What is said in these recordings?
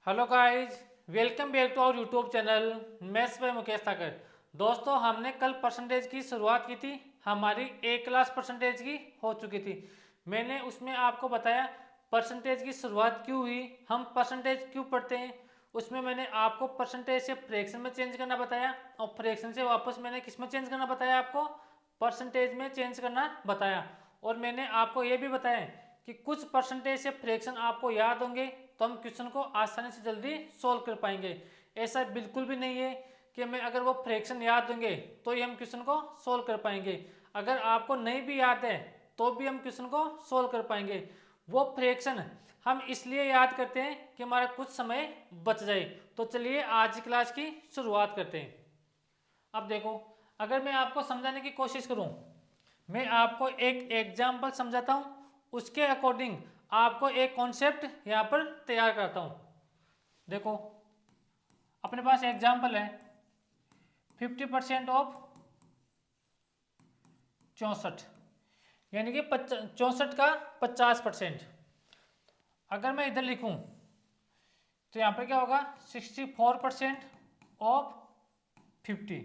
Hello guys, welcome back to our YouTube channel maths by Mukesh Thakar. दोस्तों, हमने कल percentage की शुरुआत की थी। हमारी एक क्लास परसेंटेज की हो चुकी थी। मैंने उसमें आपको बताया परसेंटेज की शुरुआत क्यों हुई, हम परसेंटेज क्यों पढ़ते हैं। उसमें मैंने आपको परसेंटेज से फ्रैक्शन में चेंज करना बताया और फ्रैक्शन से वापस मैंने किस में चेंज करना बताया, आपको परसेंटेज में चेंज करना बताया। और मैंने आपको ये भी बताया कि कुछ परसेंटेज से फ्रैक्शन आपको याद होंगे तो हम क्वेश्चन को आसानी से जल्दी सोल्व कर पाएंगे। ऐसा बिल्कुल भी नहीं है कि हमें अगर वो फ्रैक्शन याद होंगे तो ही हम क्वेश्चन को सोल्व कर पाएंगे। अगर आपको नहीं भी याद है तो भी हम क्वेश्चन को सोल्व कर पाएंगे। वो फ्रैक्शन हम इसलिए याद करते हैं कि हमारा कुछ समय बच जाए। तो चलिए आज की क्लास की शुरुआत करते हैं। अब देखो, अगर मैं आपको समझाने की कोशिश करूं, मैं आपको एक एग्जाम्पल समझाता हूं, उसके अकॉर्डिंग आपको एक कॉन्सेप्ट यहाँ पर तैयार करता हूं। देखो, अपने पास एग्जाम्पल है 50% ऑफ 64, यानी कि 64 का 50%। अगर मैं इधर लिखूं तो यहाँ पर क्या होगा 64% ऑफ 50।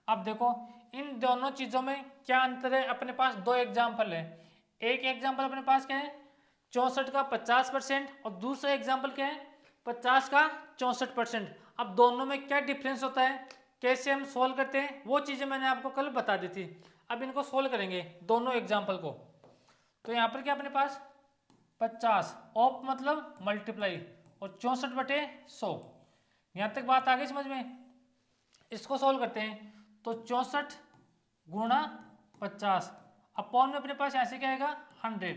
अब देखो, इन दोनों चीजों में क्या अंतर है। अपने पास दो एग्जाम्पल है। एक एग्जाम्पल अपने पास क्या है 64 का 50% और दूसरा एग्जाम्पल क्या है 50 का 64%। अब दोनों में क्या डिफरेंस होता है, कैसे हम सोल्व करते हैं, वो चीजें मैंने आपको कल बता दी थी। अब इनको सोल्व करेंगे दोनों एग्जाम्पल को। तो यहाँ पर क्या अपने पास 50 ऑफ मतलब मल्टीप्लाई और 64/100। यहाँ तक बात आ गई समझ में। इसको सोल्व करते हैं तो 64 गुणा 50 अपॉन में अपने पास ऐसे क्या आएगा 100।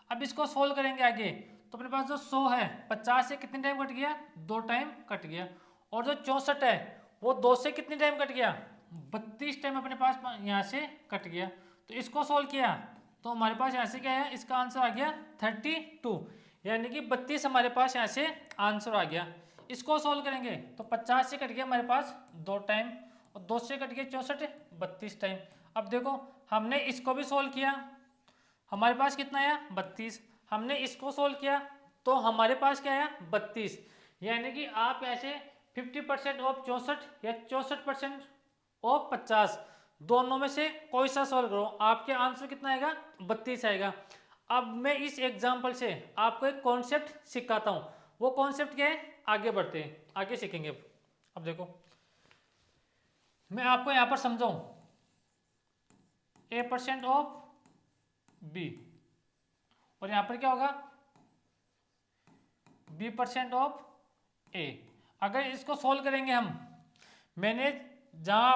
अब इसको सोल्व करेंगे आगे तो अपने पास जो 100 है 50 से कितने टाइम कट गया 2 टाइम कट गया। और जो 64 है वो 2 से कितने टाइम कट गया 32 टाइम अपने पास यहाँ से कट गया। तो इसको सोल्व किया तो हमारे पास ऐसे क्या है, इसका आंसर आ गया 32, यानी कि 32 हमारे पास यहाँ से आंसर आ गया। इसको सोल्व करेंगे तो 50 से कट गया हमारे पास 2 टाइम और 2 से कट गया 64 32 टाइम। अब देखो, हमने इसको भी सोल्व किया, हमारे पास कितना आया 32। हमने इसको सोल्व किया तो हमारे पास क्या आया 32। यानी कि आप ऐसे 50% ऑफ 64 या 64% ऑफ 50 दोनों में से कोई सा सोल्व करो, आपके आंसर कितना आएगा 32 आएगा। अब मैं इस एग्जाम्पल से आपको एक कॉन्सेप्ट सिखाता हूँ। वो कॉन्सेप्ट क्या है, आगे बढ़ते हैं, आगे सीखेंगे। अब देखो, मैं आपको यहां पर समझाऊं A% ऑफ B और यहां पर क्या होगा B% ऑफ A। अगर इसको सोल्व करेंगे हम, मैंने जहां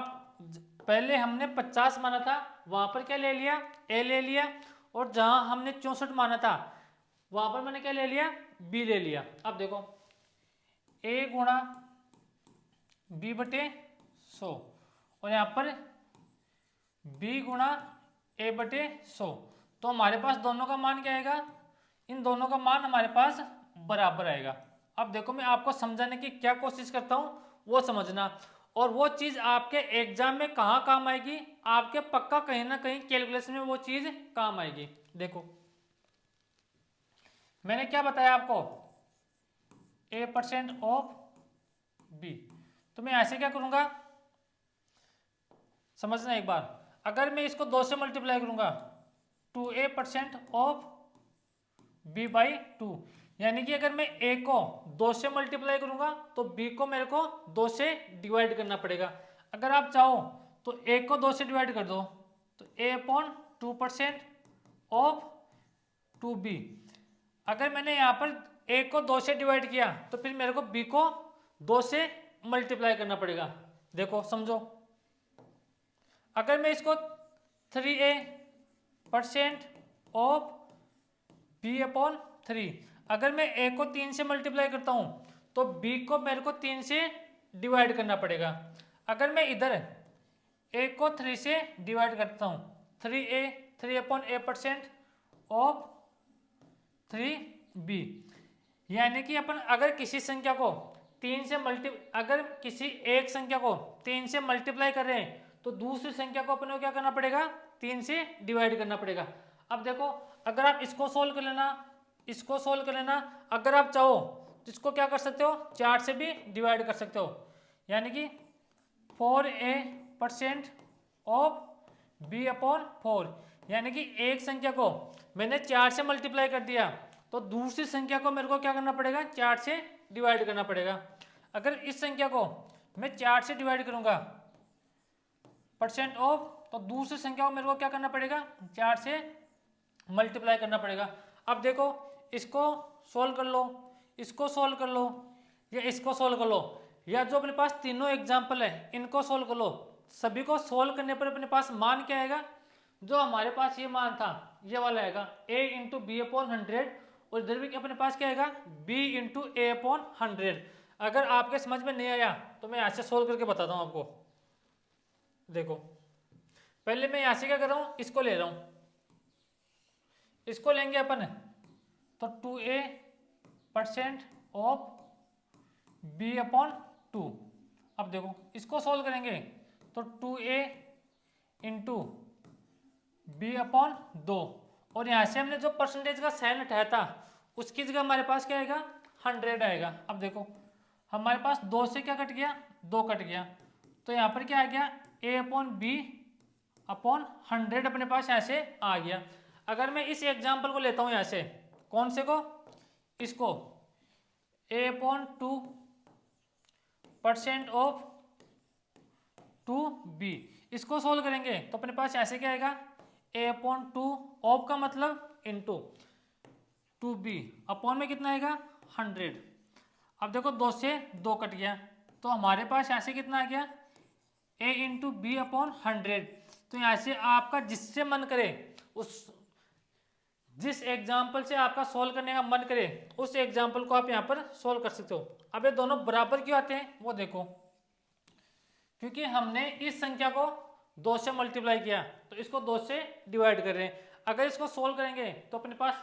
पहले हमने 50 माना था वहां पर क्या ले लिया A ले लिया, और जहां हमने 64 माना था वहां पर मैंने क्या ले लिया B ले लिया। अब देखो A गुणा B/100 और यहाँ पर B गुणा A/100। तो हमारे पास दोनों का मान क्या आएगा, इन दोनों का मान हमारे पास बराबर आएगा। अब देखो, मैं आपको समझाने की क्या कोशिश करता हूँ वो समझना, और वो चीज़ आपके एग्जाम में कहाँ काम आएगी, आपके पक्का कहीं ना कहीं कैलकुलेशन में वो चीज़ काम आएगी। देखो, मैंने क्या बताया आपको A% ऑफ B। तो मैं ऐसे क्या करूँगा समझना एक बार। अगर मैं इसको 2 से मल्टीप्लाई करूंगा 2A% ऑफ B/2, यानी कि अगर मैं A को 2 से मल्टीप्लाई करूंगा तो B को मेरे को 2 से डिवाइड करना पड़ेगा। अगर आप चाहो तो A को 2 से डिवाइड कर दो तो A/2% ऑफ 2B। अगर मैंने यहाँ पर A को 2 से डिवाइड किया तो फिर मेरे को B को 2 से मल्टीप्लाई करना पड़ेगा। देखो समझो, अगर मैं इसको 3A% ऑफ B/3, अगर मैं A को 3 से मल्टीप्लाई करता हूं तो B को मेरे को 3 से डिवाइड करना पड़ेगा। अगर मैं इधर A को 3 से डिवाइड करता हूं 3A% ऑफ 3B, यानी कि अपन अगर किसी संख्या को 3 से अगर किसी एक संख्या को 3 से मल्टीप्लाई कर रहे हैं तो दूसरी संख्या को अपने को क्या करना पड़ेगा 3 से डिवाइड करना पड़ेगा। अब देखो, अगर आप इसको सोल्व कर लेना, इसको सोल्व कर लेना, अगर आप चाहो तो इसको क्या कर सकते हो, 4 से भी डिवाइड कर सकते हो, यानी कि 4a% ऑफ b अपॉन 4, यानी कि एक संख्या को मैंने 4 से मल्टीप्लाई कर दिया तो दूसरी संख्या को मेरे को क्या करना पड़ेगा, 4 से डिवाइड करना पड़ेगा। अगर इस संख्या को मैं 4 से डिवाइड करूंगा परसेंट ऑफ, तो दूसरी संख्या को मेरे को क्या करना पड़ेगा, 4 से मल्टीप्लाई करना पड़ेगा। अब देखो इसको सोल्व कर लो, इसको सोल्व कर लो, या इसको सोल्व कर लो, या जो अपने पास तीनों एग्जाम्पल है इनको सोल्व कर लो। सभी को सोल्व करने पर अपने पास मान क्या आएगा, जो हमारे पास ये मान था ये वाला आएगा a इंटू बी अपॉन 100, और इधर भी अपने पास क्या आएगा b इंटू ए अपॉन 100। अगर आपके समझ में नहीं आया तो मैं यहाँ से सोल्व करके बताता हूँ आपको। देखो पहले मैं यहाँ से क्या कर रहा हूँ, इसको ले रहा हूँ, इसको लेंगे अपन तो 2a% ऑफ b अपॉन 2। अब देखो इसको सोल्व करेंगे तो 2a इंटू बी अपॉन 2, और यहाँ से हमने जो परसेंटेज का साइन हटाया था उसकी जगह हमारे पास क्या आएगा, 100 आएगा। अब देखो हमारे पास 2 से क्या कट गया, 2 कट गया, तो यहाँ पर क्या आ गया, a अपॉन बी अपॉन 100 अपने पास यहाँ से आ गया। अगर मैं इस एग्जाम्पल को लेता हूँ यहाँ से, कौन से को, इसको a अपॉन 2% ऑफ 2b, इसको सोल्व करेंगे तो अपने पास ऐसे क्या आएगा, a अपॉन 2 ऑफ का मतलब इंटू 2b अपॉन में कितना आएगा 100। अब देखो 2 से 2 कट गया तो हमारे पास ऐसे कितना आ गया, a इंटू बी अपॉन 100। तो यहाँ से आपका जिससे मन करे, उस जिस एग्जाम्पल से आपका सोल्व करने का मन करे उस एग्जाम्पल को आप यहाँ पर सोल्व कर सकते हो। अब ये दोनों बराबर क्यों आते हैं वो देखो, क्योंकि हमने इस संख्या को 2 से मल्टीप्लाई किया तो इसको 2 से डिवाइड कर रहे हैं। अगर इसको सोल्व करेंगे तो अपने पास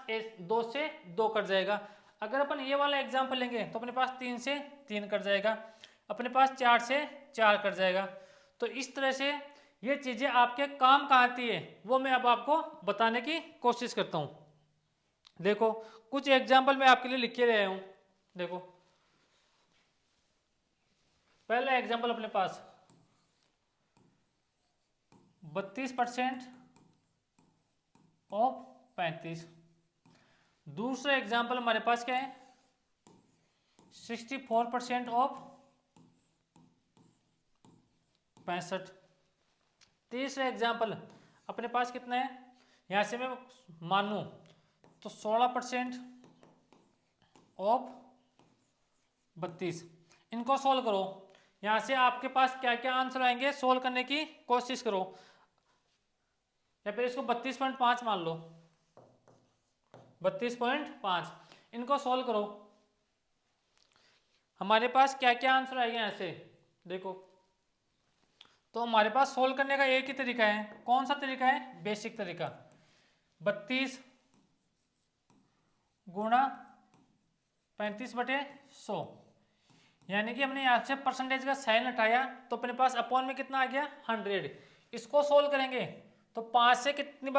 2 से 2 कट जाएगा। अगर अपन ये वाला एग्जाम्पल लेंगे तो अपने पास 3 से 3 कट जाएगा, अपने पास 4 से 4 कट जाएगा। तो इस तरह से ये चीज़ें आपके काम कहाँ आती है वो मैं अब आपको बताने की कोशिश करता हूँ। देखो कुछ एग्जाम्पल मैं आपके लिए लिख के ले आया हूँ। देखो पहला एग्जाम्पल अपने पास 32% ऑफ 35। दूसरा एग्जाम्पल हमारे पास क्या है, 64% ऑफ 65। तीसरा एग्जाम्पल अपने पास कितना है, यहाँ से मैं मानूं तो 16% ऑफ 32। इनको सोल्व करो, यहाँ से आपके पास क्या क्या आंसर आएंगे सोल्व करने की कोशिश करो, या फिर इसको 32.5 मान लो, 32.5। इनको सोल्व करो, हमारे पास क्या क्या आंसर आएगा यहाँ से देखो। तो हमारे पास सोल्व करने का एक ही तरीका है, कौन सा तरीका है, बेसिक तरीका। 32 गुणा 35/100, यानी कि हमने यहाँ से परसेंटेज का साइन हटाया तो अपने पास अपॉन में कितना आ गया 100। इसको सोल्व करेंगे तो 5 से कितनी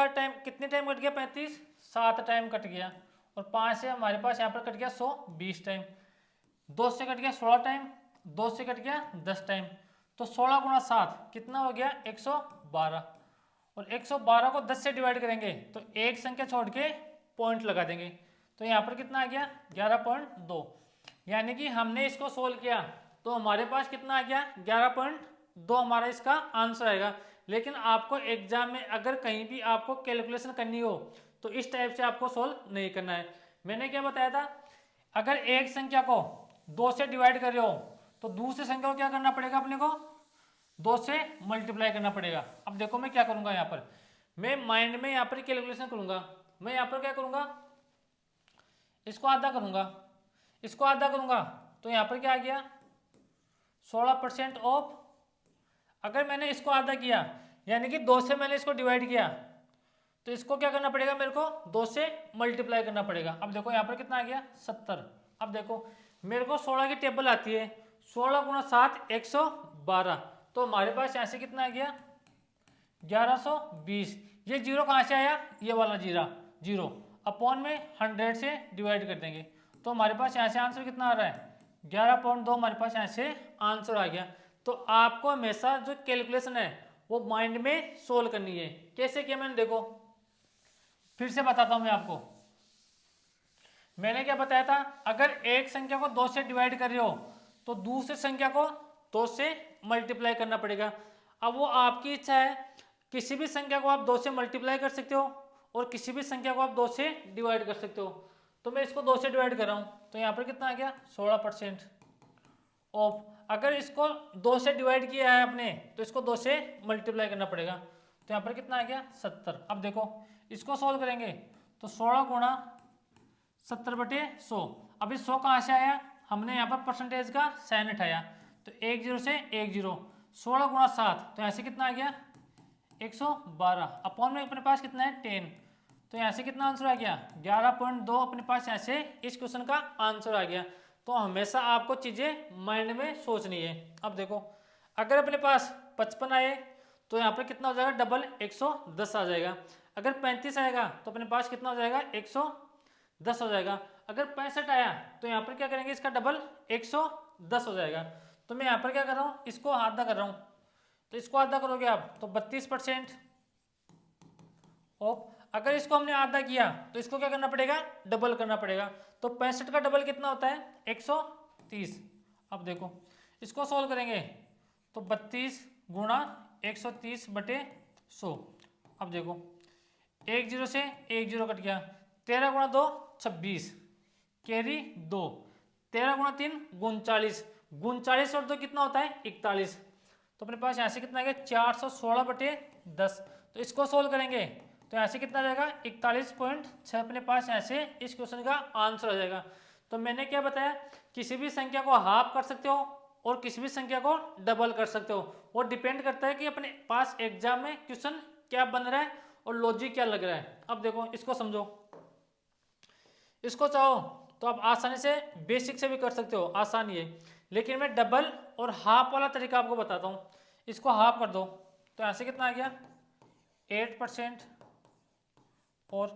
टाइम कट गया, 35, 7 टाइम कट गया, और 5 से हमारे पास यहाँ पर कट गया 100, 20 टाइम, 2 से कट गया 16 टाइम, 2 से कट गया 10 टाइम, तो 16 गुणा 7 कितना हो गया 112, और 112 को 10 से डिवाइड करेंगे तो एक संख्या छोड़ के पॉइंट लगा देंगे, तो यहाँ पर कितना आ गया 11.2। यानी कि हमने इसको सोल्व किया तो हमारे पास कितना आ गया 11.2 हमारा इसका आंसर आएगा। लेकिन आपको एग्जाम में अगर कहीं भी आपको कैलकुलेशन करनी हो तो इस टाइप से आपको सोल्व नहीं करना है। मैंने क्या बताया था, अगर एक संख्या को 2 से डिवाइड कर रहे हो तो दूसरी संख्या को क्या करना पड़ेगा, अपने को 2 से मल्टीप्लाई करना पड़ेगा। अब देखो मैं क्या करूंगा, यहाँ पर मैं माइंड में यहाँ पर कैलकुलेशन करूंगा। मैं यहाँ पर क्या करूंगा, इसको आधा करूंगा, इसको आधा करूंगा, तो यहाँ पर क्या आ गया 16% ऑफ। अगर मैंने इसको आधा किया यानी कि 2 से मैंने इसको डिवाइड किया तो इसको क्या करना पड़ेगा, मेरे को 2 से मल्टीप्लाई करना पड़ेगा। अब देखो यहाँ पर कितना आ गया 70। अब देखो मेरे को 16 की टेबल आती है, 16 गुणा 7 112, तो हमारे पास यहाँ से कितना आ गया 1120। ये जीरो कहाँ से आया, ये वाला जीरो अपॉन में 100 से डिवाइड कर देंगे तो हमारे पास यहाँ से आंसर कितना आ रहा है 11.2 हमारे पास यहाँ से आंसर आ गया। तो आपको हमेशा जो कैलकुलेशन है वो माइंड में सोल्व करनी है। कैसे किया मैंने देखो, फिर से बताता हूँ मैं आपको। मैंने क्या बताया था, अगर एक संख्या को 2 से डिवाइड कर रहे हो तो दूसरी संख्या को 2 से मल्टीप्लाई करना पड़ेगा। अब वो आपकी इच्छा है, किसी भी संख्या को आप 2 से मल्टीप्लाई कर सकते हो और किसी भी संख्या को आप 2 से डिवाइड कर सकते हो। तो मैं इसको 2 से डिवाइड कर रहा हूँ, तो यहाँ पर कितना आ गया 16% ऑफ। अगर इसको 2 से डिवाइड किया है आपने तो इसको 2 से मल्टीप्लाई करना पड़ेगा, तो यहाँ पर कितना आ गया 70। अब देखो इसको सॉल्व करेंगे तो 16 गुणा 70/100। अभी 100 कहाँ से आया, हमने यहाँ पर परसेंटेज का साइन उठाया, तो 10 से 10, 16 गुणा 7, तो यहाँ से कितना आ गया 112। अपॉन में अपने पास कितना है 10, तो यहाँ से कितना आंसर आ गया 11.2 अपने पास यहाँ से इस क्वेश्चन का आंसर आ गया। तो हमेशा आपको चीज़ें माइंड में सोचनी है। अब देखो अगर अपने पास 55 आए तो यहाँ पर कितना हो जाएगा डबल 110 आ जाएगा। अगर 35 आएगा तो अपने पास कितना हो जाएगा 110 हो जाएगा। अगर 65 आया तो यहाँ पर क्या करेंगे इसका डबल 110 हो जाएगा। तो मैं यहाँ पर क्या कर रहा हूँ, इसको आधा कर रहा हूँ, तो इसको आधा करोगे आप तो 32% ऑफ। अगर इसको हमने आधा किया तो इसको क्या करना पड़ेगा डबल करना पड़ेगा। तो 65 का डबल कितना होता है 130। अब देखो इसको सॉल्व करेंगे तो 32 गुणा 130/100। अब देखो 10 से 10 कट गया, 13 गुणा 2 26, कैरी 2, 13 गुणा 3 39, 39 और 2 कितना होता है 41। तो अपने पास यहाँ से कितना आ गया 416/10। तो इसको सोल्व करेंगे तो यहाँ से कितना आ जाएगा 41.6 अपने पास यहाँ से इस क्वेश्चन का आंसर आ जाएगा। तो मैंने क्या बताया, किसी भी संख्या को हाफ कर सकते हो और किसी भी संख्या को डबल कर सकते हो। वो डिपेंड करता है कि अपने पास एग्जाम में क्वेश्चन क्या बन रहा है और लॉजिक क्या लग रहा है। अब देखो इसको समझो, इसको चाहो तो आप आसानी से बेसिक से भी कर सकते हो, आसानी है। लेकिन मैं डबल और हाफ वाला तरीका आपको बताता हूँ। इसको हाफ कर दो तो यहाँ से कितना आ गया 8% और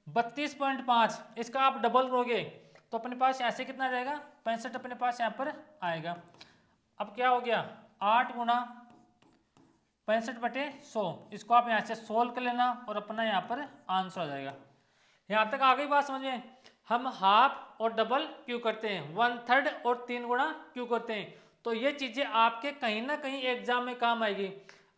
32.5, इसका आप डबल करोगे तो अपने पास यहाँ से कितना आ जाएगा 65 अपने पास यहाँ पर आएगा। अब क्या हो गया 8 गुणा 65/100, इसको आप यहाँ से सोल्व कर लेना और अपना यहाँ पर आंसर आ जाएगा। यहाँ तक आ गई बात समझ में। हम हाफ और डबल क्यों करते हैं, 1/3 और 3 गुणा क्यों करते हैं, तो ये चीज़ें आपके कहीं ना कहीं एग्जाम में काम आएगी।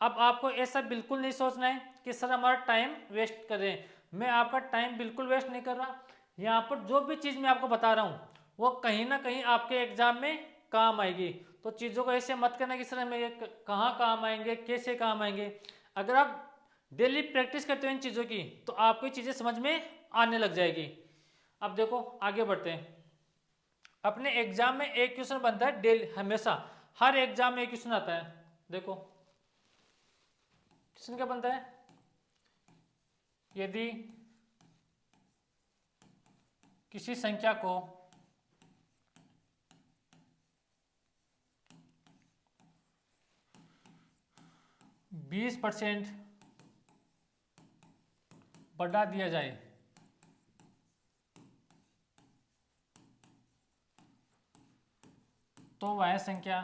अब आपको ऐसा बिल्कुल नहीं सोचना है कि सर हमारा टाइम वेस्ट कर रहे हैं। मैं आपका टाइम बिल्कुल वेस्ट नहीं कर रहा। यहाँ पर जो भी चीज़ मैं आपको बता रहा हूँ वो कहीं ना कहीं आपके एग्जाम में काम आएगी। तो चीज़ों को ऐसे मत करना कि सर हमें ये कहाँ काम आएंगे, कैसे काम आएंगे। अगर आप डेली प्रैक्टिस करते हो इन चीज़ों की तो आपको ये चीज़ें समझ में आने लग जाएगी। अब देखो आगे बढ़ते हैं। अपने एग्जाम में एक क्वेश्चन बनता है डेली, हमेशा हर एग्जाम में एक क्वेश्चन आता है। देखो क्वेश्चन क्या बनता है, यदि किसी संख्या को %20 बढ़ा दिया जाए तो वह संख्या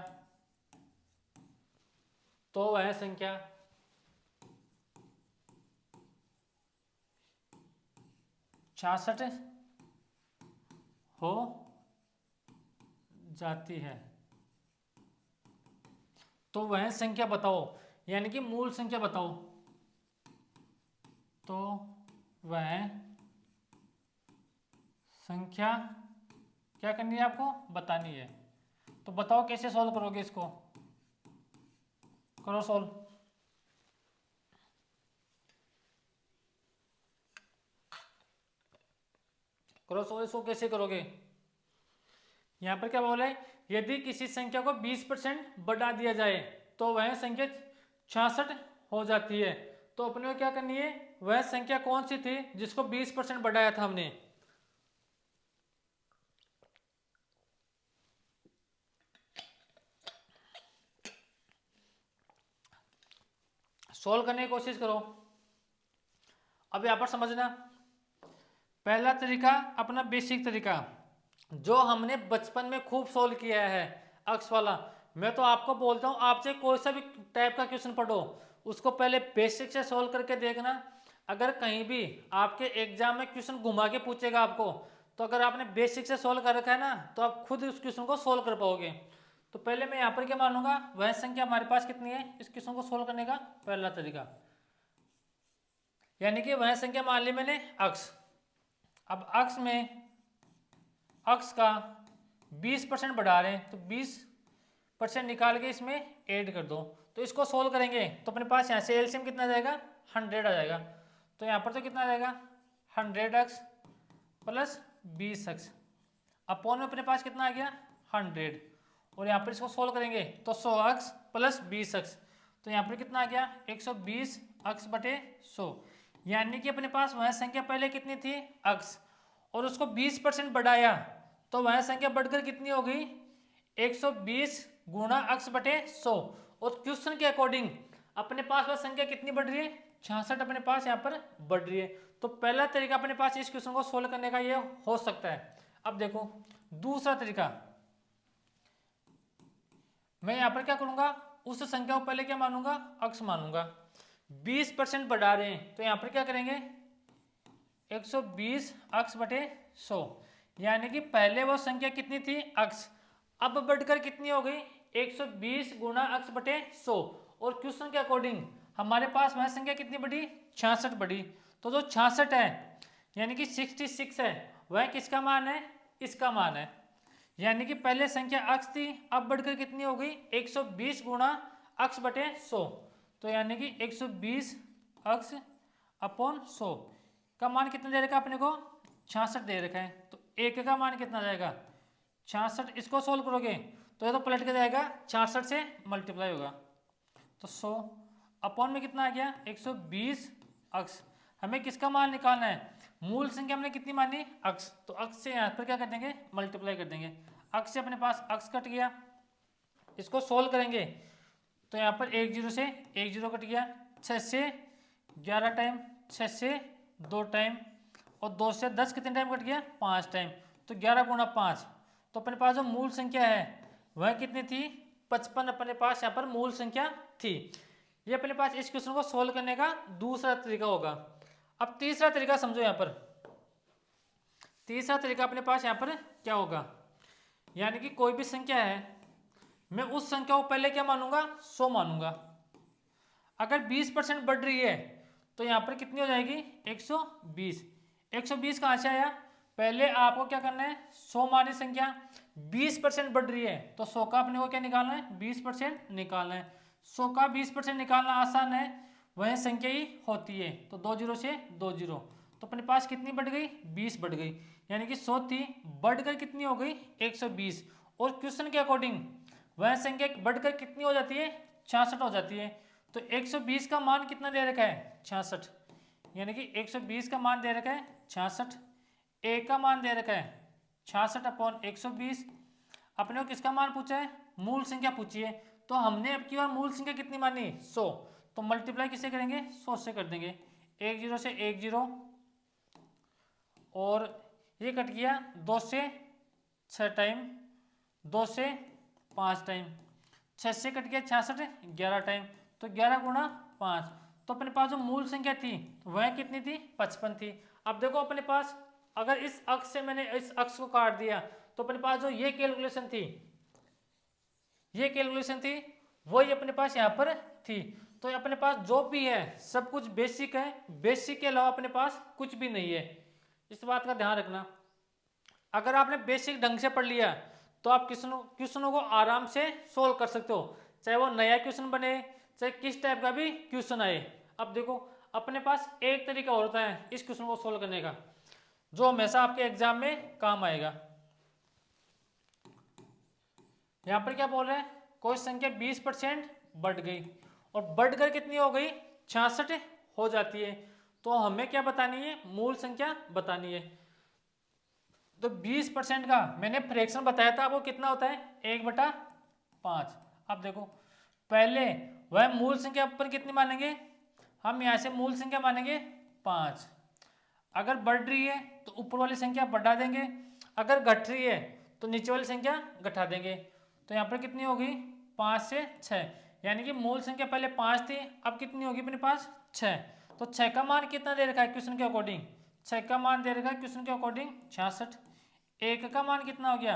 66 हो जाती है। तो वह संख्या बताओ, यानी कि मूल संख्या बताओ। तो वह संख्या क्या करनी है आपको बतानी है। तो बताओ कैसे सॉल्व करोगे, इसको करो सॉल्व। करो सॉल्व, इसको कैसे करोगे। यहाँ पर क्या बोला है, यदि किसी संख्या को 20% बढ़ा दिया जाए तो वह संख्या 66 हो जाती है। तो अपने को क्या करनी है, वह संख्या कौन सी थी जिसको 20% बढ़ाया था हमने। सॉल्व करने की कोशिश करो। अब यहाँ पर समझना, पहला तरीका अपना बेसिक तरीका, जो हमने बचपन में खूब सोल्व किया है अक्स वाला। मैं तो आपको बोलता हूँ, आपसे कोई सा भी टाइप का क्वेश्चन पढ़ो, उसको पहले बेसिक से सोल्व करके देखना। अगर कहीं भी आपके एग्जाम में क्वेश्चन घुमा के पूछेगा आपको, तो अगर आपने बेसिक से सोल्व कर रखा है ना, तो आप खुद उस क्वेश्चन को सोल्व कर पाओगे। तो पहले मैं यहाँ पर क्या मानूंगा, वह संख्या हमारे पास कितनी है, इस क्वेश्चन को सोल्व करने का पहला तरीका, यानी कि वह संख्या मान ली मैंने अक्स। अब अक्स में अक्स का 20% बढ़ा रहे हैं, तो 20% निकाल के इसमें ऐड कर दो। तो इसको सोल्व करेंगे तो अपने पास यहाँ से एलसीएम कितना आ जाएगा, 100 आ जाएगा। तो यहाँ पर तो कितना आ जाएगा, 100x प्लस 20x अपॉन में अपने पास कितना आ गया, 100। और यहाँ पर इसको सोल्व करेंगे तो 100x प्लस 20x, तो यहाँ पर कितना आ गया, 120x बटे 100। यानी कि अपने पास वह संख्या पहले कितनी थी, x, और उसको 20% बढ़ाया, तो वह संख्या बढ़कर कितनी हो गई, 120 गुणा x बटे 100। और क्वेश्चन के अकॉर्डिंग अपने पास वह संख्या कितनी बढ़ रही है, 66 अपने पास यहाँ पर बढ़ रही है। तो पहला तरीका अपने पास इस क्वेश्चन को सोल्व करने का ये हो सकता है। अब देखो दूसरा तरीका, मैं यहाँ पर क्या करूंगा, उस संख्या को पहले क्या मानूंगा, अक्स मानूंगा। 20% बढ़ा रहे हैं, तो यहाँ पर क्या करेंगे, 120 अक्स बटे 100। यानी कि पहले वो संख्या कितनी थी, अक्स, अब बढ़कर कितनी हो गई, 120 गुणा अक्स बटे 100। और क्वेश्चन के अकॉर्डिंग हमारे पास वह संख्या कितनी बढ़ी, 66 बढ़ी। तो जो 66 है यानी कि 66 है, वह किसका मान है, इसका मान है। यानी कि पहले संख्या अक्स थी, अब बढ़कर कितनी हो गई, 120 गुणा अक्स बटे 100। तो यानी कि 120 अक्स अपॉन 100 का मान कितना दे रखा है अपने को, 66 दे रखा है। तो एक का मान कितना जाएगा, 66। इसको सोल्व करोगे तो ये तो पलट के जाएगा, 66 से मल्टीप्लाई होगा, तो 100 अपॉन में कितना आ गया, 120 अक्स। हमें किसका मान निकालना है, मूल संख्या हमने कितनी मानी, अक्स, तो अक्स से यहाँ पर क्या कर देंगे, मल्टीप्लाई कर देंगे। अक्स से अपने पास अक्स कट गया, इसको सोल्व करेंगे तो यहाँ पर 10 से 10 कट गया, 6 से 11 टाइम, 6 से 2 टाइम, और 2 से 10 कितने टाइम कट गया, 5 टाइम। तो 11 गुणा 5, तो अपने पास जो मूल संख्या है वह कितनी थी, 55 अपने पास यहाँ पर मूल संख्या थी। ये अपने पास इस क्वेश्चन को सोल्व करने का दूसरा तरीका होगा। अब तीसरा तरीका समझो, यहाँ पर तीसरा तरीका अपने पास यहाँ पर क्या होगा, यानी कि कोई भी संख्या है, मैं उस संख्या को पहले क्या मानूंगा, 100 मानूंगा। अगर 20% बढ़ रही है तो यहाँ पर कितनी हो जाएगी, 120। 120 कहाँ से आया, पहले आपको क्या करना है, 100 मानी संख्या, 20% बढ़ रही है तो 100 का अपने को क्या निकालना है, 20% निकालना है। 100 का 20% निकालना आसान है, वह संख्या ही होती है। तो 2 जीरो से 2 जीरो, तो अपने पास कितनी बढ़ गई, 20 बढ़ गई। यानी कि 100 थी, बढ़कर कितनी हो गई, 120। और क्वेश्चन के अकॉर्डिंग वह संख्या बढ़कर कितनी हो जाती है, 66 हो जाती है। तो 120 का मान कितना दे रखा है, 66। यानी कि 120 का मान दे रखा है 66, ए का मान दे रखा है 66 अपॉन 120। अपने को किसका मान पूछा है, मूल संख्या पूछी है। तो हमने अब की बार मूल संख्या कितनी मानी, 100, तो मल्टीप्लाई किससे करेंगे, 100 से कर देंगे। 10 से 10, और ये कट गया 2 से 6 टाइम, 2 से 5 टाइम, 6 से कट गया 66, 11 टाइम, तो 11 गुणा 5। तो अपने पास जो मूल संख्या थी वह कितनी थी, 55 थी। अब देखो अपने पास अगर इस अक्ष से मैंने इस अक्ष को काट दिया, तो अपने पास जो ये कैलकुलेशन थी, ये कैलकुलेशन थी, वही अपने पास यहाँ पर थी। तो अपने पास जो भी है सब कुछ बेसिक है, बेसिक के अलावा अपने पास कुछ भी नहीं है। इस बात का ध्यान रखना। अगर आपने बेसिक ढंग से पढ़ लिया तो आप क्वेश्चनों को आराम से सोल्व कर सकते हो, चाहे वो नया क्वेश्चन बने, चाहे किस टाइप का भी क्वेश्चन आए। अब देखो अपने पास एक तरीका होता है इस क्वेश्चन को सोल्व करने का, जो हमेशा आपके एग्जाम में काम आएगा। यहाँ पर क्या बोल रहे हैं, कोई संख्या 20% बढ़ गई, और बढ़कर कितनी हो गई, 66 हो जाती है। तो हमें क्या बतानी है, मूल संख्या बतानी है। तो 20% का मैंने फ्रैक्शन बताया था, वो कितना होता है, 1/5। अब देखो पहले वह मूल संख्या पर कितनी मानेंगे, हम यहाँ से मूल संख्या मानेंगे 5। अगर बढ़ रही है तो ऊपर वाली संख्या बढ़ा देंगे, अगर घट रही है तो नीचे वाली संख्या घटा देंगे। तो यहाँ पर कितनी होगी 5 से 6, यानी कि मूल संख्या पहले 5 थी, अब कितनी होगी अपने पास 6। तो 6 का मान कितना दे रखा है क्वेश्चन के अकॉर्डिंग, 6 का मान दे रखा है क्वेश्चन के अकॉर्डिंग 66। 1 का मान कितना हो गया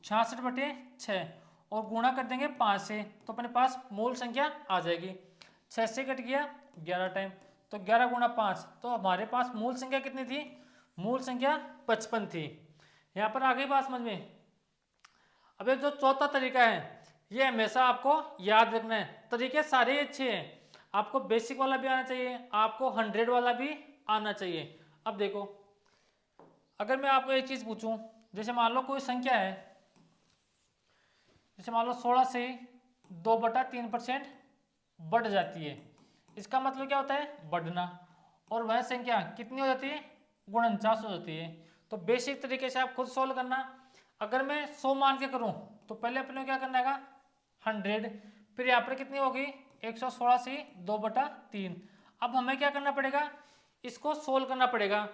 66/6 और गुणा कर देंगे 5 से, तो अपने पास मूल संख्या आ जाएगी। 6 से कट गया 11 टाइम, तो 11 गुणा 5, तो हमारे पास मूल संख्या कितनी थी, मूल संख्या 55 थी। यहाँ पर आ गई बात समझ में। अब एक जो चौथा तरीका है ये हमेशा आपको याद रखना है। तरीके सारे अच्छे हैं, आपको बेसिक वाला भी आना चाहिए, आपको 100 वाला भी आना चाहिए। अब देखो, अगर मैं आपको एक चीज पूछूं, जैसे मान लो कोई संख्या है, जैसे मान लो 16 से 2/3% बढ़ जाती है, इसका मतलब क्या होता है बढ़ना, और वह संख्या कितनी हो जाती है 49 हो जाती है। तो बेसिक तरीके से आप खुद सोल्व करना। अगर मैं 100 मान के करूं तो पहले अपने को क्या करना है 100, फिर यहाँ पर कितनी होगी 116 से 2/3। अब हमें क्या करना पड़ेगा, इसको सोल्व करना पड़ेगा,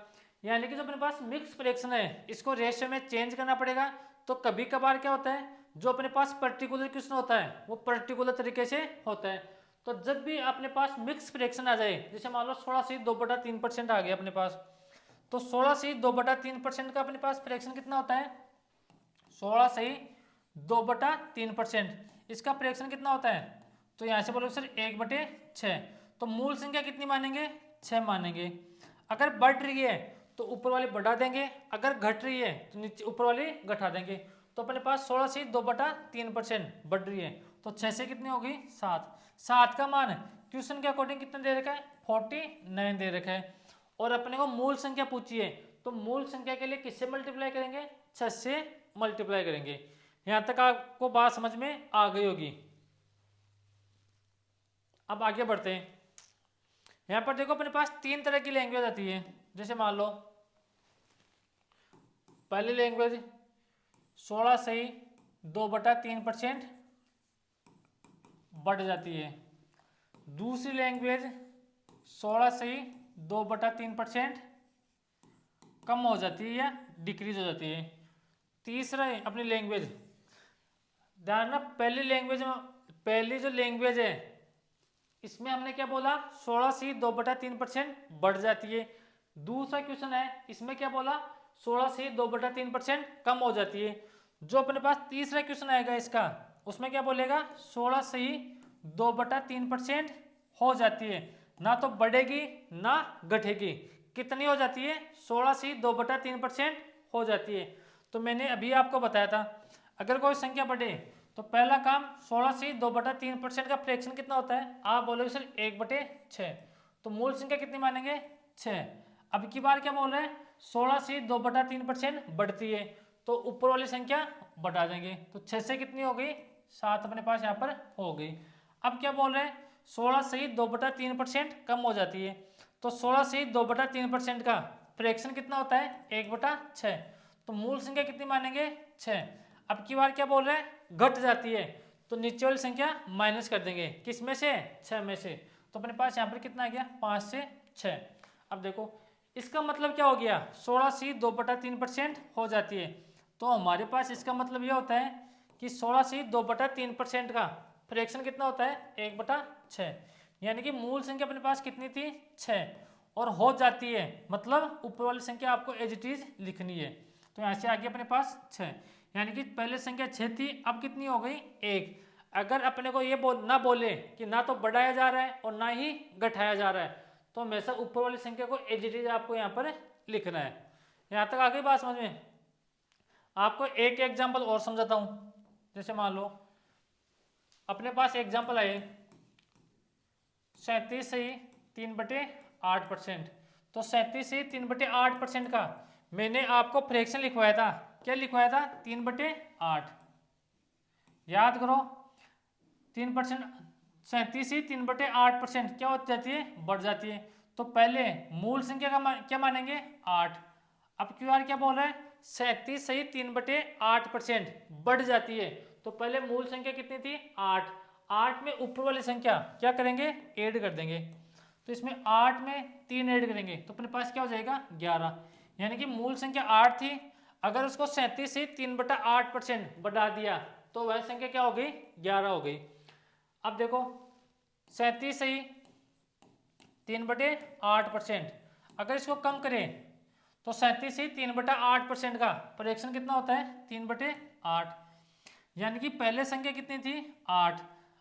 यानी कि जो अपने पास मिक्स फ्रैक्शन है इसको रेशियो में चेंज करना पड़ेगा। तो कभी कभार क्या होता है, जो अपने पास पर्टिकुलर क्वेश्चन होता है वो पर्टिकुलर तरीके से होता है। तो जब भी अपने पास मिक्स फ्रैक्शन आ जाए, जैसे मान लो 16 से 2/3% आ गया अपने पास, तो 16 से 2/3% का अपने पास फ्रैक्शन कितना होता है 16 से 2/3%, इसका फ्रैक्शन कितना होता है, तो यहाँ से बोलोगे सर 1/6। तो मूल संख्या कितनी मानेंगे 6 मानेंगे। अगर बढ़ रही है तो ऊपर वाली बढ़ा देंगे, अगर घट रही है तो नीचे ऊपर वाली घटा देंगे। तो अपने पास 16 से 2/3% बढ़ रही है, तो 6 से कितनी होगी 7। 7 का मान क्वेश्चन के अकॉर्डिंग कितना दे रखा है 49 दे रखा है, और अपने को मूल संख्या पूछी है, तो मूल संख्या के लिए किससे मल्टीप्लाई करेंगे 6 से मल्टीप्लाई करेंगे। यहां तक आपको बात समझ में आ गई होगी। अब आगे बढ़ते हैं। यहां पर देखो अपने पास 3 तरह की लैंग्वेज आती है। जैसे मान लो पहली लैंग्वेज 16 से 2/3% बढ़ जाती है, दूसरी लैंग्वेज 16 से 2/3% कम हो जाती है या डिक्रीज हो जाती है, तीसरा है अपनी लैंग्वेज, ध्यान रखना पहली जो लैंग्वेज है इसमें हमने क्या बोला 16 से 2/3% बढ़ जाती है। दूसरा क्वेश्चन है इसमें क्या बोला 16 से 2/3% कम हो जाती है। जो अपने पास तीसरा क्वेश्चन आएगा इसका, उसमें क्या बोलेगा 16 से 2/3% हो जाती है, ना तो बढ़ेगी ना घटेगी, कितनी हो जाती है 16 से 2/3% हो जाती है। तो मैंने अभी आपको बताया था, अगर कोई संख्या बढ़े तो पहला काम 16 से 2/3% का फ्रैक्शन कितना होता है, आप बोलोगे सर 1/6, तो मूल संख्या कितनी मानेंगे 6। अब की बार क्या बोल रहे हैं 16 से 2/3% बढ़ती है, तो ऊपर वाली संख्या बढ़ा देंगे, तो 6 से कितनी हो गई 7 अपने पास यहाँ पर हो गई। अब क्या बोल रहे हैं 16 से 2/3% कम हो जाती है, तो 16 से 2/3% का फ्रैक्शन कितना होता है 1/6, तो मूल संख्या कितनी मानेंगे 6। अब की बार क्या बोल रहे हैं घट जाती है, तो नीचे वाली संख्या माइनस कर देंगे, किस में से 6 में से, तो अपने पास यहाँ पर कितना आ गया 5 से 6। अब देखो इसका मतलब क्या हो गया 16 से 2/3% हो जाती है, तो हमारे पास इसका मतलब यह होता है कि 16 से 2/3% का फ्रैक्शन कितना होता है 1/6, यानी कि मूल संख्या अपने पास कितनी थी 6 और हो जाती है, मतलब ऊपर वाली संख्या आपको एज इट इज लिखनी है। तो यहाँ से आगे अपने पास 6, यानी कि पहले संख्या 6 थी अब कितनी हो गई 1। अगर अपने को ये ना बोले कि ना तो बढ़ाया जा रहा है और ना ही घटाया जा रहा है, तो हमेशा ऊपर वाली संख्या को एज इट इज आपको यहाँ पर लिखना है। यहाँ तक आगे बात समझ में। आपको एक एग्जाम्पल और समझाता हूँ। जैसे मान लो अपने पास एग्जाम्पल आए 37 से 3/8%, तो 37 से 3/8% का मैंने आपको फ्रैक्शन लिखवाया था, क्या लिखवाया था 3/8, याद करो 3%, 37 से 3/8% क्या हो जाती है बढ़ जाती है, तो पहले मूल संख्या का क्या मानेंगे 8। अब क्यू आर क्या बोल रहा है 37 से 3/8% बढ़ जाती है, तो पहले मूल संख्या कितनी थी 8, 8 में ऊपर वाली संख्या क्या करेंगे ऐड कर देंगे, तो इसमें 8 में 3 ऐड करेंगे तो अपने पास क्या हो जाएगा 11, यानी कि मूल संख्या 8 थी, अगर उसको 37 से 3/8% बढ़ा दिया तो वह संख्या क्या हो गई, 11 हो गई। अब देखो 37 से 3/8%, अगर इसको कम करें तो 37 से 3/8% का फ्रैक्शन कितना होता है, 3/8, यानी कि पहले संख्या कितनी थी, 8।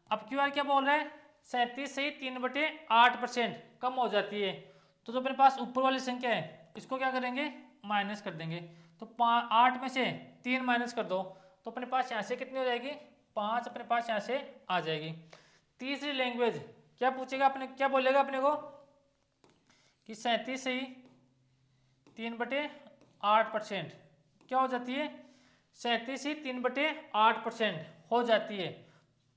अब क्यू आर क्या बोल रहा है, 37 से 3/8% कम हो जाती है, तो जो अपने पास ऊपर वाली संख्या है इसको क्या करेंगे, माइनस कर देंगे। तो 8 में से 3 माइनस कर दो तो अपने पास यहाँ से कितनी हो जाएगी, 5 अपने पास यहाँ से आ जाएगी। तीसरी लैंग्वेज क्या पूछेगा अपने, क्या बोलेगा अपने को कि 37 से 3/8% क्या हो जाती है, 37 ही 3/8% हो जाती है।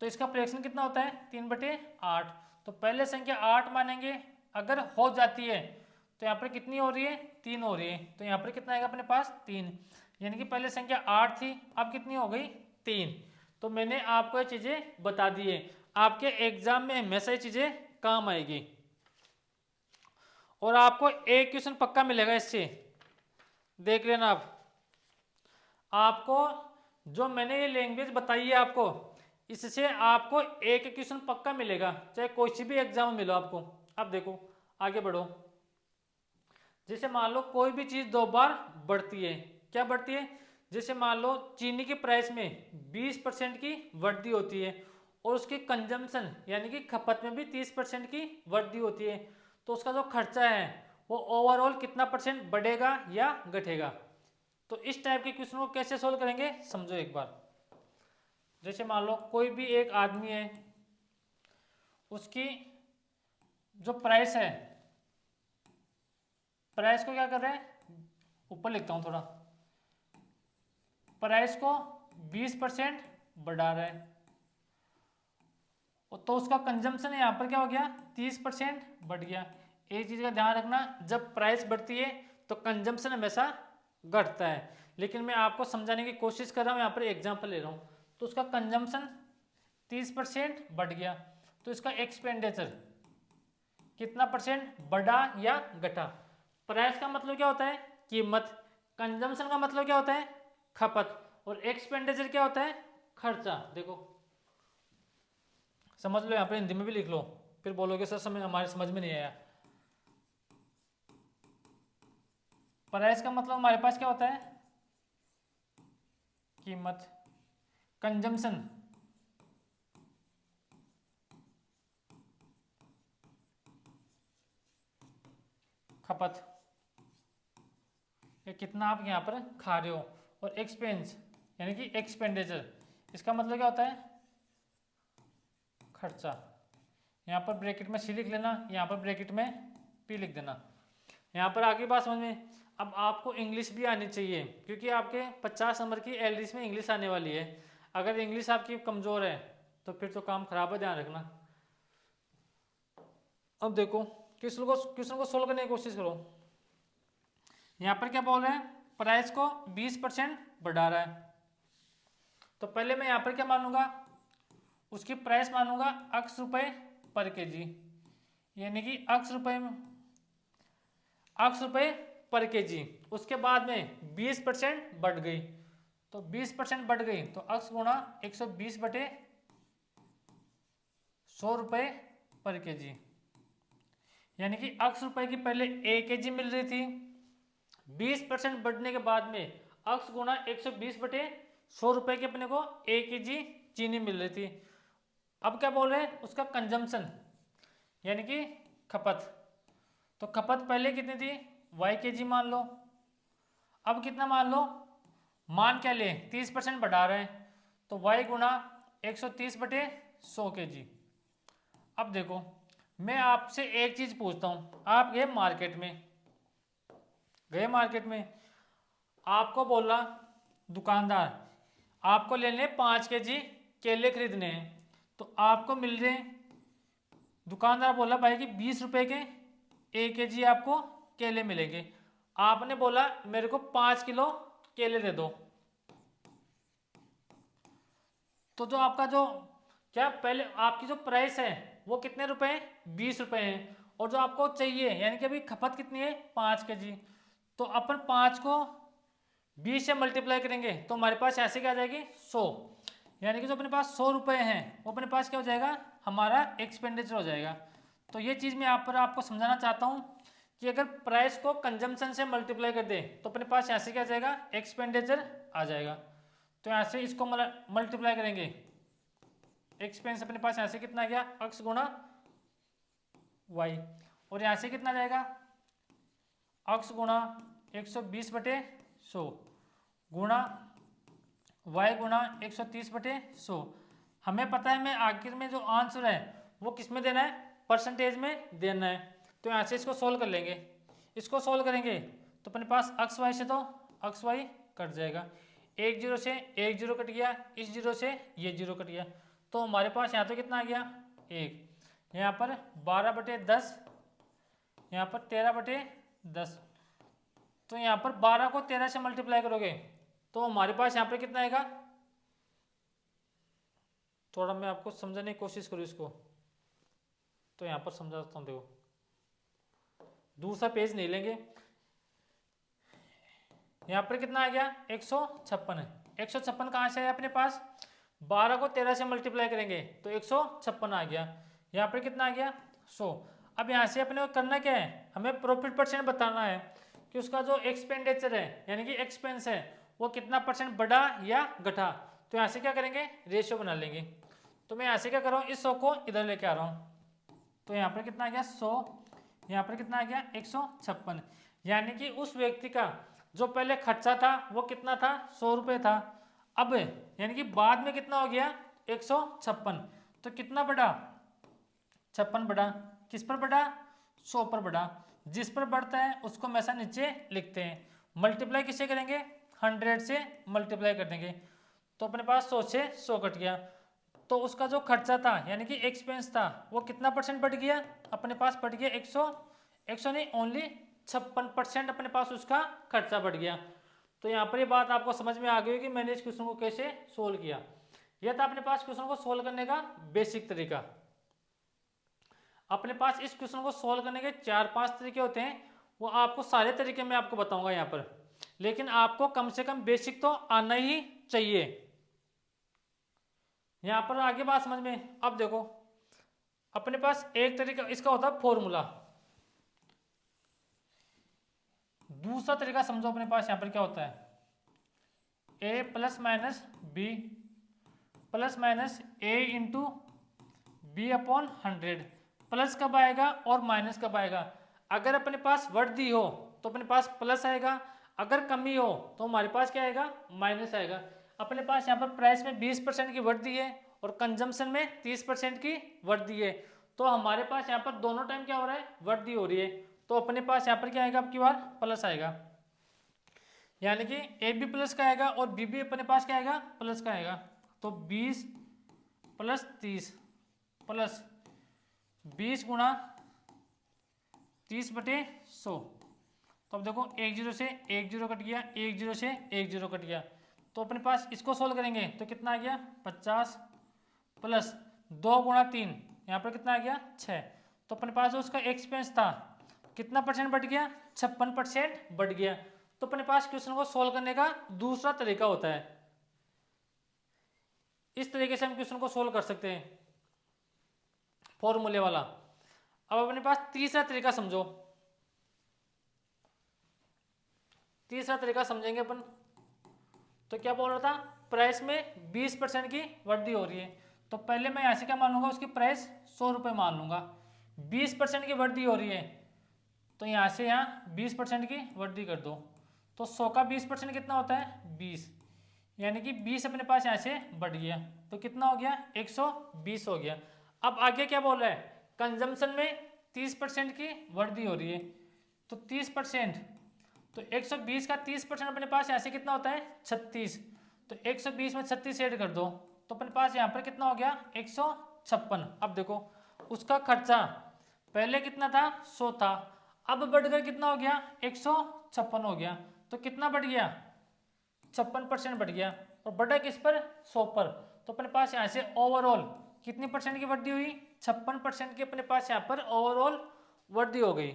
तो इसका फ्रैक्शन कितना होता है, 3/8। तो पहले संख्या 8 मानेंगे, अगर हो जाती है तो यहाँ पर कितनी हो रही है, 3 हो रही है, तो यहाँ पर कितना आएगा अपने पास, 3। यानी कि पहले संख्या 8 थी, अब कितनी हो गई, 3। तो मैंने आपको ये चीज़ें बता दी है, आपके एग्जाम में हमेशा ये चीज़ें काम आएगी और आपको एक क्वेश्चन पक्का मिलेगा इससे, देख लेना आप। आपको जो मैंने ये लैंग्वेज बताई है आपको, इससे आपको एक क्वेश्चन पक्का मिलेगा, चाहे कोई सी भी एग्जाम मिलो आपको। अब देखो आगे बढ़ो, जैसे मान लो कोई भी चीज़ 2 बार बढ़ती है, क्या बढ़ती है, जैसे मान लो चीनी के प्राइस में 20% की वृद्धि होती है और उसकी कंजम्पशन यानी कि खपत में भी 30% की वृद्धि होती है, तो उसका जो खर्चा है वो ओवरऑल कितना % बढ़ेगा या घटेगा। तो इस टाइप के क्वेश्चन को कैसे सोल्व करेंगे, समझो एक बार। जैसे मान लो कोई भी एक आदमी है, उसकी जो प्राइस है, प्राइस को क्या कर रहे हैं, ऊपर लिखता हूं थोड़ा, प्राइस को 20% बढ़ा रहा है, तो उसका कंजम्पशन यहाँ पर क्या हो गया, 30% बढ़ गया। एक चीज का ध्यान रखना, जब प्राइस बढ़ती है तो कंजम्पशन हमेशा घटता है, लेकिन मैं आपको समझाने की कोशिश कर रहा हूँ, यहाँ पर एग्जाम्पल ले रहा हूँ। तो उसका कंजम्पशन 30% बढ़ गया, तो इसका एक्सपेंडिचर कितना % बढ़ा या घटा। प्राइस का मतलब क्या होता है, कीमत, कंजम्पशन का मतलब क्या होता है, खपत, और एक्सपेंडिचर क्या होता है, खर्चा। देखो समझ लो, यहाँ पे हिंदी में भी लिख लो, फिर बोलोगे सर समझ हमारे समझ में नहीं आया। प्राइस का मतलब हमारे पास क्या होता है, कीमत, कंजम्पशन खपत, ये कितना आप यहाँ पर खा रहे हो, और एक्सपेंस यानी कि एक्सपेंडिचर, इसका मतलब क्या होता है, खर्चा। यहाँ पर ब्रैकेट में सी लिख लेना, यहाँ पर ब्रैकेट में पी लिख देना। यहाँ पर आगे बात समझ में। अब आपको इंग्लिश भी आनी चाहिए, क्योंकि आपके 50 नंबर की एलडीसी में इंग्लिश आने वाली है। अगर इंग्लिश आपकी कमज़ोर है तो फिर तो काम खराब है, ध्यान रखना। अब देखो क्वेश्चन को सोल्व करने की कोशिश करो। यहाँ पर क्या बोल रहे हैं, प्राइस को 20% बढ़ा रहा है, तो पहले मैं यहाँ पर क्या मानूंगा, उसकी प्राइस मानूंगा x रुपए पर केजी, यानी कि x रुपए पर केजी। उसके बाद में 20% बढ़ गई, तो 20% बढ़ गई तो x गुणा 120/100 रुपए पर केजी, यानी कि x रुपए की पहले 1 केजी मिल रही थी, 20% बढ़ने के बाद में x गुणा 120/100 रुपए के अपने को 1 केजी चीनी मिल रही थी। अब क्या बोल रहे हैं, उसका कंजम्पशन यानी कि खपत, तो खपत पहले कितनी थी, y केजी मान लो, अब कितना मान लो, मान क्या ले, 30% बढ़ा रहे हैं, तो y गुणा 130/100 केजी। अब देखो मैं आपसे एक चीज पूछता हूं, आप गए मार्केट में, आपको बोला दुकानदार आपको लेने 5 केजी केले खरीदने हैं, तो आपको मिल रहे, दुकानदार बोला भाई कि 20 रुपए के 1 केजी आपको केले मिलेंगे, आपने बोला मेरे को 5 किलो केले दे दो, तो जो आपका जो क्या पहले आपकी जो प्राइस है वो कितने रुपए है, 20 रुपए है, और जो आपको चाहिए यानी कि अभी खपत कितनी है, 5 केजी, तो अपन 5 को 20 से मल्टीप्लाई करेंगे तो हमारे पास ऐसे क्या आ जाएगी 100, यानी कि जो अपने पास 100 रुपये हैं वो अपने पास क्या हो जाएगा हमारा एक्सपेंडिचर हो जाएगा। तो ये चीज़ मैं यहाँ पर आपको समझाना चाहता हूँ कि अगर प्राइस को कंजम्पशन से मल्टीप्लाई कर दे तो अपने पास ऐसे क्या आ जाएगा एक्सपेंडिचर आ जाएगा। तो यहाँ से इसको मल्टीप्लाई करेंगे, एक्सपेंस अपने पास यहाँ से कितना आ गया x गुणा y, और यहाँ से कितना जाएगा x गुणा 120/100 गुणा y गुणा 130/100। हमें पता है मैं आखिर में जो आंसर है वो किस में देना है, परसेंटेज में देना है। तो यहाँ से इसको सोल्व कर लेंगे, इसको सोल्व करेंगे तो अपने पास एक्स वाई से तो एक्स वाई कट जाएगा, एक जीरो से एक जीरो कट गया, इस जीरो से ये जीरो कट गया, तो हमारे पास यहाँ पे कितना आ गया एक, यहाँ पर 12/10, यहाँ पर 13/10। तो यहाँ पर 12 को 13 से मल्टीप्लाई करोगे तो हमारे पास यहाँ पर कितना आएगा, थोड़ा मैं आपको समझाने की कोशिश करूँ इसको, तो यहाँ पर समझाता हूँ। देखो दूसरा पेज नहीं लेंगे, यहाँ पर कितना आ गया 156 है, 156 कहाँ से आया अपने पास, 12 को 13 से मल्टीप्लाई करेंगे तो 156 आ गया, यहाँ पर कितना आ गया 100। अब यहाँ से अपने को करना क्या है, हमें प्रॉफिट परसेंट बताना है कि उसका जो एक्सपेंडिचर है यानी कि एक्सपेंस है वो कितना परसेंट बढ़ा या घटा। तो यहाँ से क्या करेंगे रेशियो बना लेंगे। तो मैं यहाँ से क्या कर रहा हूँ, इस 100 को इधर लेके आ रहा हूँ, तो यहाँ पर कितना आ गया 100, यहाँ पर कितना आ गया 156, यानी कि उस व्यक्ति का जो पहले खर्चा था वो कितना था 100 रुपये था, अब यानी कि बाद में कितना हो गया 156, तो कितना बढ़ा 56 बढ़ा, किस पर बढ़ा 100 पर बढ़ा, जिस पर बढ़ता है उसको हमेशा नीचे लिखते हैं। मल्टीप्लाई किससे करेंगे 100 से मल्टीप्लाई कर देंगे, तो अपने पास 100 से 100 कट गया, तो उसका जो खर्चा था यानी कि एक्सपेंस था वो कितना परसेंट बढ़ गया, अपने पास बढ़ गया 100 नहीं ओनली 56% अपने पास उसका खर्चा बढ़ गया। तो यहाँ पर ये बात आपको समझ में आ गई होगी मैंने इस क्वेश्चन को कैसे सोल्व किया। यह था अपने पास क्वेश्चन को सोल्व करने का बेसिक तरीका। अपने पास इस क्वेश्चन को सोल्व करने के 4-5 तरीके होते हैं, वो आपको सारे तरीके मैं आपको बताऊंगा यहाँ पर, लेकिन आपको कम से कम बेसिक तो आना ही चाहिए। यहाँ पर आगे बात समझ में। अब देखो अपने पास एक तरीका इसका होता है फॉर्मूला, दूसरा तरीका समझो अपने पास यहाँ पर क्या होता है a plus minus B plus minus a into B upon 100। Plus कब आएगा और माइनस कब आएगा, अगर अपने पास वृद्धि हो तो अपने पास प्लस आएगा, अगर कमी हो तो हमारे पास क्या आएगा माइनस आएगा। अपने पास यहाँ पर प्राइस में 20% की वृद्धि है और कंजम्पशन में 30% की वृद्धि है, तो हमारे पास यहाँ पर दोनों टाइम क्या हो रहा है वृद्धि हो रही है, तो अपने पास यहाँ पर क्या आएगा आपकी बार प्लस आएगा, यानी कि ए बी प्लस का आएगा और बी भी अपने पास क्या आएगा प्लस का आएगा। तो 20 प्लस 30 प्लस 20 गुणा 30/100। तो अब देखो एक जीरो से एक जीरो कट गया, एक जीरो से एक जीरो कट गया, तो अपने पास इसको सोल्व करेंगे तो कितना आ गया 50 प्लस 2 गुणा 3, यहाँ पर कितना आ गया 6। तो अपने पास जो उसका एक्सपेंस था कितना परसेंट बढ़ गया 56% बढ़ गया। तो अपने पास क्वेश्चन को सोल्व करने का दूसरा तरीका होता है, इस तरीके से हम क्वेश्चन को सोल्व कर सकते हैं फॉर्मूले वाला। अब अपने पास तीसरा तरीका समझो, तीसरा तरीका समझेंगे अपन। तो क्या बोल रहा था, प्राइस में 20% की वृद्धि हो रही है, तो पहले मैं यहाँ से क्या मान लूंगा उसकी प्राइस 100 रुपये मान लूंगा। 20% की वृद्धि हो रही है तो यहाँ से यहाँ 20% की वृद्धि कर दो, तो 100 का 20% कितना होता है 20, यानी कि 20 अपने पास यहाँ से बढ़ गया, तो कितना हो गया 120 हो गया। अब आगे क्या बोल रहा है, कंजम्पशन में 30% की वृद्धि हो रही है, तो 30%, तो 120 का 30% अपने पास यहाँ से कितना होता है 36, तो 120 में 36 ऐड कर दो, तो अपने पास यहाँ पर कितना हो गया 156। अब देखो उसका खर्चा पहले कितना था 100 था, अब बढ़कर कितना हो गया 156 हो गया, तो कितना बढ़ गया 56% बढ़ गया, और बढ़ा किस पर 100 पर, तो अपने पास यहाँ से ओवरऑल कितनी परसेंट की वृद्धि हुई 56% की अपने पास यहाँ पर ओवरऑल वृद्धि हो गई।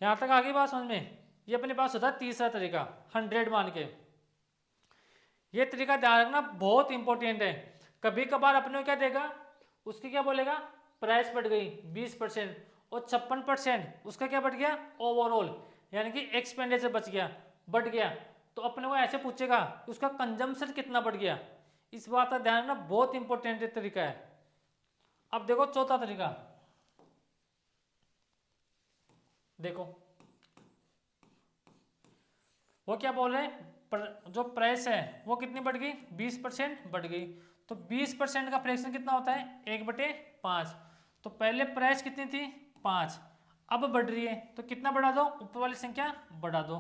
यहाँ तक आगे बात समझ में। ये अपने पास होता है तीसरा तरीका 100 मान के। ये तरीका ध्यान रखना बहुत इंपॉर्टेंट है। कभी कभार अपने को क्या देगा, उसकी क्या बोलेगा, प्राइस बढ़ गई 20% और 56% उसका क्या बढ़ गया ओवरऑल, यानी कि एक्सपेंडिचर बच गया, बढ़ गया। तो अपने को ऐसे पूछेगा कि उसका कंजम्पशन कितना बढ़ गया। इस बात का ध्यान रखना बहुत इंपॉर्टेंट तरीका है। अब देखो चौथा तरीका, देखो वो क्या बोल रहे हैं, जो प्राइस है वो कितनी बढ़ गई 20% बढ़ गई। तो 20% का फ्रैक्शन कितना होता है 1/5। तो पहले प्राइस कितनी थी 5, अब बढ़ रही है तो कितना बढ़ा दो, ऊपर वाली संख्या बढ़ा दो।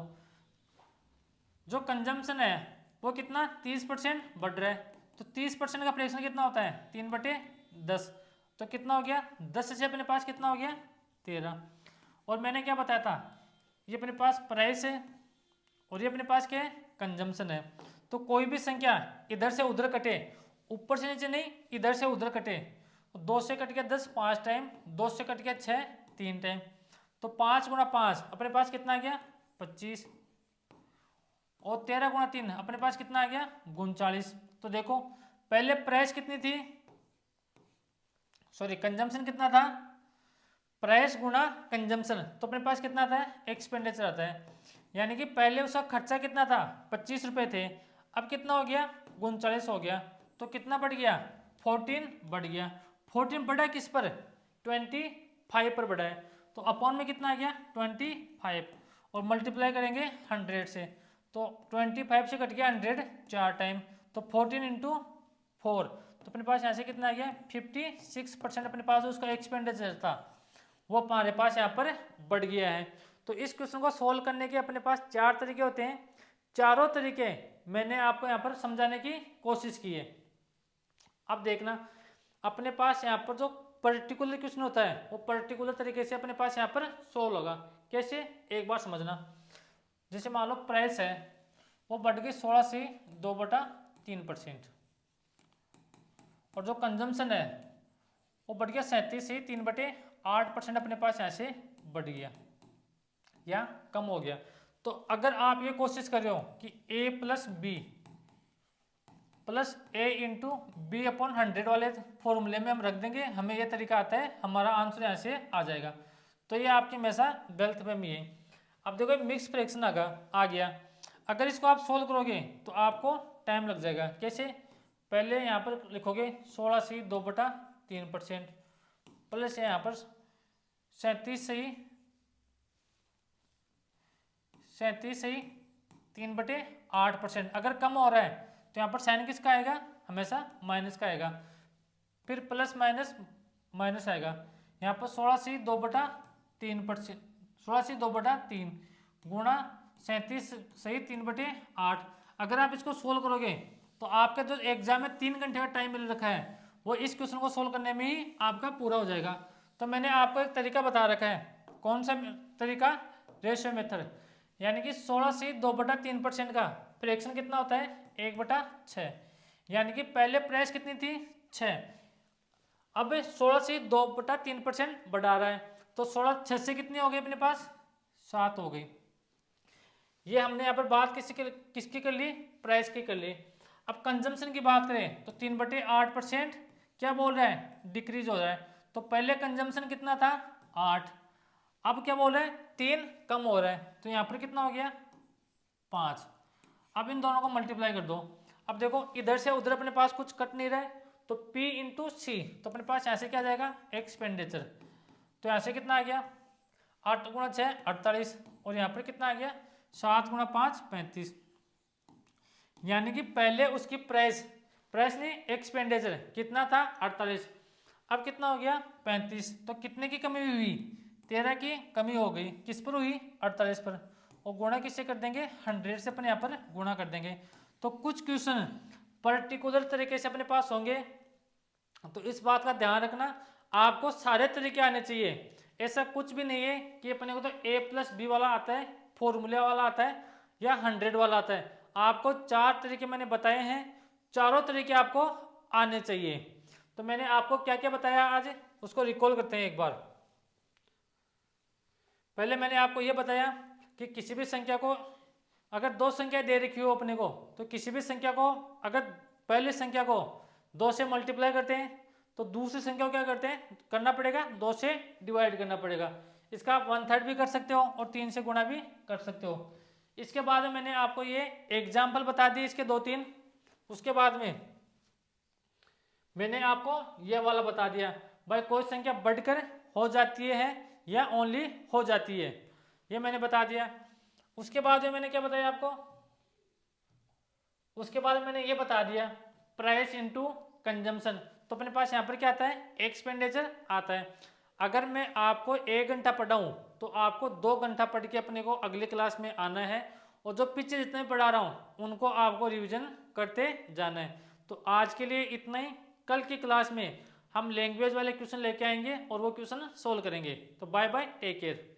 जो कंजम्पशन है वो कितना 30% बढ़ रहा है, तो 30% का फ्रैक्शन कितना होता है 3/10। तो कितना हो गया 10 से अपने पास कितना हो गया 13। और मैंने क्या बताया था, ये अपने पास प्राइस है और ये अपने पास क्या है कंजम्पशन है। तो कोई भी संख्या इधर से उधर कटे, ऊपर से नीचे नहीं इधर से उधर कटे, तो 2 से कट गया 10 5 टाइम, 2 से कट गया 6 3 टाइम, तो 5 गुणा 5 अपने पास कितना आ गया 25, और 13 गुणा 3 अपने पास कितना आ गया 39। तो देखो पहले प्राइस कितनी थी, सॉरी कंजम्पशन कितना था, प्राइस गुणा कंजम्पशन, तो अपने पास कितना आता है एक्सपेंडिचर आता है। यानी कि पहले उसका खर्चा कितना था 25 रुपये थे, अब कितना हो गया 39 हो गया, तो कितना बढ़ गया 14 बढ़ गया। 14 बढ़ा किस पर 25 पर बढ़ा है, तो अपॉन में कितना आ गया 25 और मल्टीप्लाई करेंगे 100 से, तो 25 से कट गया 100 4 टाइम, तो 14 इंटू 4, तो अपने पास यहाँ से कितना आ गया 56% अपने पास उसका एक्सपेंडिचर था वो हमारे पास यहाँ पर बढ़ गया है। तो इस क्वेश्चन को सोल्व करने के अपने पास 4 तरीके होते हैं, चारों तरीके मैंने आपको यहाँ पर समझाने की कोशिश की है। अब देखना अपने पास यहाँ पर जो पर्टिकुलर क्वेश्चन होता है वो पर्टिकुलर तरीके से अपने पास यहाँ पर सोल्व होगा। कैसे, एक बार समझना। जैसे मान लो प्राइस है वो बढ़ गई 16 से 2/3%, और जो कंजम्पशन है वो बढ़ गया 37 से 3/8% अपने पास यहाँ से बढ़ गया या कम हो गया। तो अगर आप ये कोशिश कर रहे हो कि a plus B plus A into B upon 100 वाले फॉर्मूले में हम रख देंगे, हमें ये तरीका आता है, हमारा आंसर यहाँ से आ जाएगा। तो ये आपकी हमेशा गलत फहमी है। अब देखो मिक्स फ्रैक्शन आ गया, अगर इसको आप सोल्व करोगे तो आपको टाइम लग जाएगा। कैसे, पहले यहाँ पर लिखोगे 16 से 2/3% प्लस यहाँ पर 37 से 3/8%। अगर कम हो रहा है तो यहाँ पर साइन किसका आएगा, हमेशा माइनस का आएगा, फिर प्लस माइनस माइनस आएगा। यहाँ पर 16 से 2/3%, 16 से 2/3 गुणा 37 से 3/8। अगर आप इसको सोल्व करोगे तो आपका जो एग्जाम में 3 घंटे का टाइम मिल रखा है वो इस क्वेश्चन को सोल्व करने में ही आपका पूरा हो जाएगा। तो मैंने आपको एक तरीका बता रखा है, कौन सा तरीका, रेशियो मेथड, यानी कि 16 से 2/3% का फ्रैक्शन कितना होता है 1/6, यानी कि पहले प्राइस कितनी थी 6, अब 16 से 2/3% बढ़ा रहा है, तो 16 6 से कितनी हो गई अपने पास 7 हो गई। ये हमने यहाँ पर बात किसकी कर ली, प्राइस की कर ली। अब कंजम्पशन की बात करें तो 3/8% क्या बोल रहा है डिक्रीज हो रहा है, तो पहले कंजम्पशन कितना था 8, अब क्या बोल रहा है 3 कम हो रहा है, तो यहाँ पर कितना हो गया 5। अब इन दोनों को मल्टीप्लाई कर दो। अब देखो इधर से उधर अपने पास कुछ कट नहीं रहा है, तो P इंटू सी, तो अपने पास यहाँ से क्या जाएगा एक्सपेंडिचर, तो यहाँ से कितना आ गया 8 गुणा 6 48, और यहाँ पर कितना आ गया 7 गुणा 5 35। यानी कि पहले उसकी प्राइस नहीं एक्सपेंडिचर कितना था 48, अब कितना हो गया 35, तो कितने की कमी हुई 13 की कमी हो गई, किस पर हुई 48 पर, और गुणा किससे कर देंगे 100 से अपन यहाँ पर गुणा कर देंगे। तो कुछ क्वेश्चन पर्टिकुलर तरीके से अपने पास होंगे, तो इस बात का ध्यान रखना आपको सारे तरीके आने चाहिए। ऐसा कुछ भी नहीं है कि अपने को तो a प्लस बी वाला आता है, फॉर्मूले वाला आता है या 100 वाला आता है। आपको 4 तरीके मैंने बताए हैं, चारों तरीके आपको आने चाहिए। तो मैंने आपको क्या क्या बताया आज, उसको रिकॉल करते हैं एक बार। पहले मैंने आपको यह बताया कि किसी भी संख्या को अगर दो संख्या दे रखी हो अपने को, तो किसी भी संख्या को अगर पहली संख्या को 2 से मल्टीप्लाई करते हैं तो दूसरी संख्या को क्या करते हैं, करना पड़ेगा 2 से डिवाइड करना पड़ेगा। इसका आप 1/3 भी कर सकते हो और 3 से गुणा भी कर सकते हो। इसके बाद में मैंने आपको ये एग्जाम्पल बता दिए इसके 2-3। उसके बाद में मैंने आपको ये वाला बता दिया भाई कोई संख्या बढ़कर हो जाती है या ओनली हो जाती है, ये मैंने बता दिया। उसके बाद में मैंने क्या बताया आपको, उसके बाद मैंने ये बता दिया प्राइस इनटू कंजम्पशन। तो अपने पास यहाँ पर क्या आता है, एक्सपेंडिचर आता है। अगर मैं आपको 1 घंटा पढ़ाऊँ तो आपको 2 घंटा पढ़ के अपने को अगले क्लास में आना है, और जो पीछे जितने पढ़ा रहा हूँ उनको आपको रिवीजन करते जाना है। तो आज के लिए इतना ही। कल की क्लास में हम लैंग्वेज वाले क्वेश्चन लेके आएंगे और वो क्वेश्चन सोल्व करेंगे। तो बाय बाय, टेक केयर।